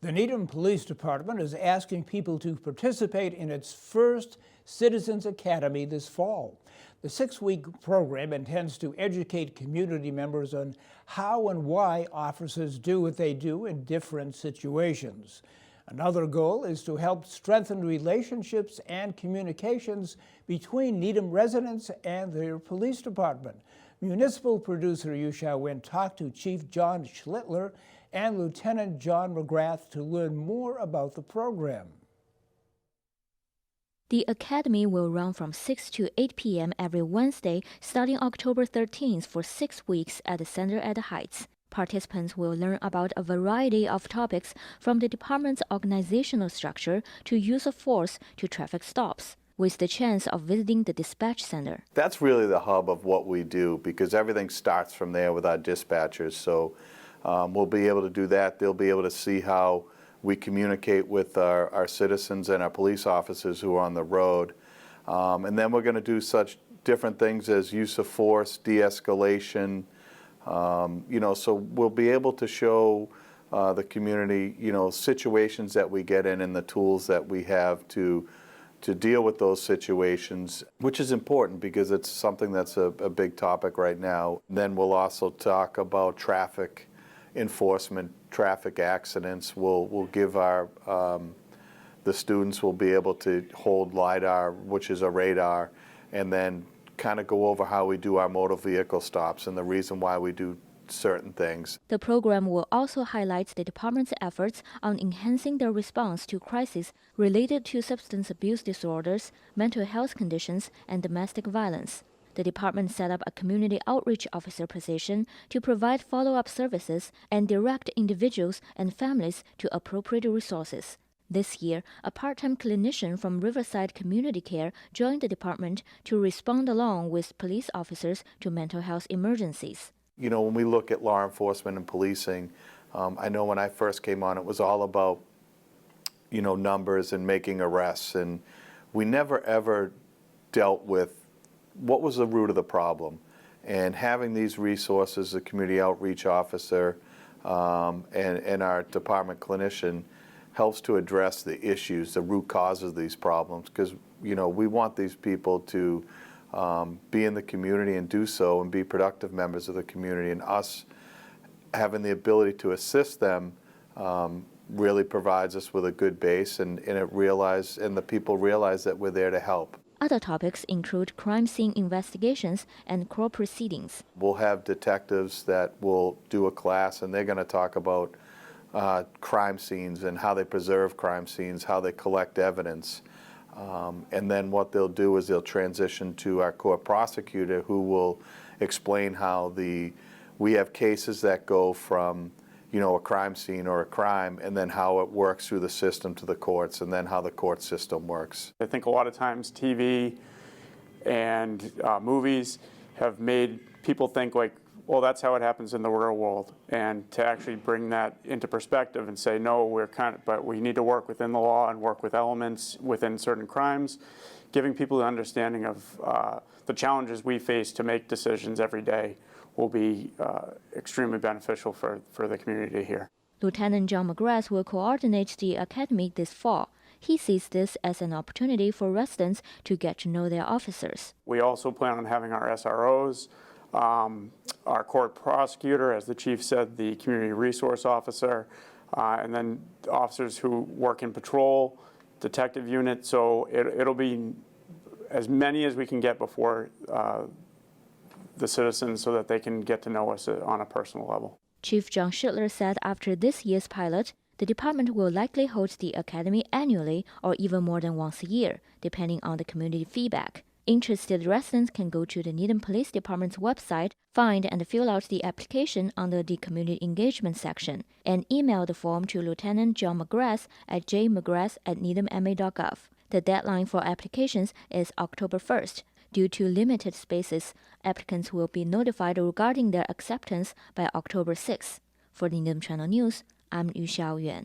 The Needham Police Department is asking people to participate in its first Citizens Academy this fall. The 6-week program intends to educate community members on how and why officers do what they do in different situations. Another goal is to help strengthen relationships and communications between Needham residents and their police department. Municipal producer Yu Xiaowen talked to Chief John Schlittler and Lieutenant John McGrath to learn more about the program. The Academy will run from 6 to 8 p.m. every Wednesday, starting October 13th for 6 weeks at the Center at the Heights. Participants will learn about a variety of topics from the department's organizational structure to use of force to traffic stops, with the chance of visiting the dispatch center. That's really the hub of what we do, because everything starts from there with our dispatchers. So we'll be able to do that. They'll be able to see how we communicate with our citizens and our police officers who are on the road. And then we're going to do such different things as use of force, de-escalation. So we'll be able to show the community, situations that we get in and the tools that we have to deal with those situations, which is important because it's something that's a big topic right now. Then we'll also talk about traffic enforcement, traffic accidents. We'll give our, the students will be able to hold LiDAR, which is a radar, and then kind of go over how we do our motor vehicle stops and the reason why we do certain things. The program will also highlight the department's efforts on enhancing their response to crises related to substance abuse disorders, mental health conditions, and domestic violence. The department set up a community outreach officer position to provide follow-up services and direct individuals and families to appropriate resources. This year, a part-time clinician from Riverside Community Care joined the department to respond along with police officers to mental health emergencies. When we look at law enforcement and policing, I know when I first came on, it was all about, numbers and making arrests, and we never ever dealt with what was the root of the problem. And having these resources, the community outreach officer and our department clinician, helps to address the issues, the root causes of these problems, because we want these people to be in the community and do so and be productive members of the community, and us having the ability to assist them really provides us with a good base, and the people realize that we're there to help. Other topics include crime scene investigations and court proceedings. We'll have detectives that will do a class, and they're going to talk about crime scenes and how they preserve crime scenes, how they collect evidence. And then what they'll do is they'll transition to our court prosecutor, who will explain how we have cases that go from a crime scene or a crime, and then how it works through the system to the courts, and then how the court system works. I think a lot of times TV and movies have made people think like, well, that's how it happens in the real world, and to actually bring that into perspective and say, no, but we need to work within the law and work with elements within certain crimes, giving people the understanding of the challenges we face to make decisions every day will be extremely beneficial for the community here. Lieutenant John McGrath will coordinate the academy this fall. He sees this as an opportunity for residents to get to know their officers. We also plan on having our SROs, our court prosecutor, as the chief said, the community resource officer, and then officers who work in patrol, detective unit. So it'll be as many as we can get before the citizens, so that they can get to know us on a personal level. Chief John Schlittler said after this year's pilot, the department will likely hold the academy annually or even more than once a year, depending on the community feedback. Interested residents can go to the Needham Police Department's website, find and fill out the application under the Community Engagement section, and email the form to Lieutenant John McGrath at jmcgrath@needhamma.gov. The deadline for applications is October 1st. Due to limited spaces, applicants will be notified regarding their acceptance by October 6th. For the Needham Channel News, I'm Yu Xiaoyuan.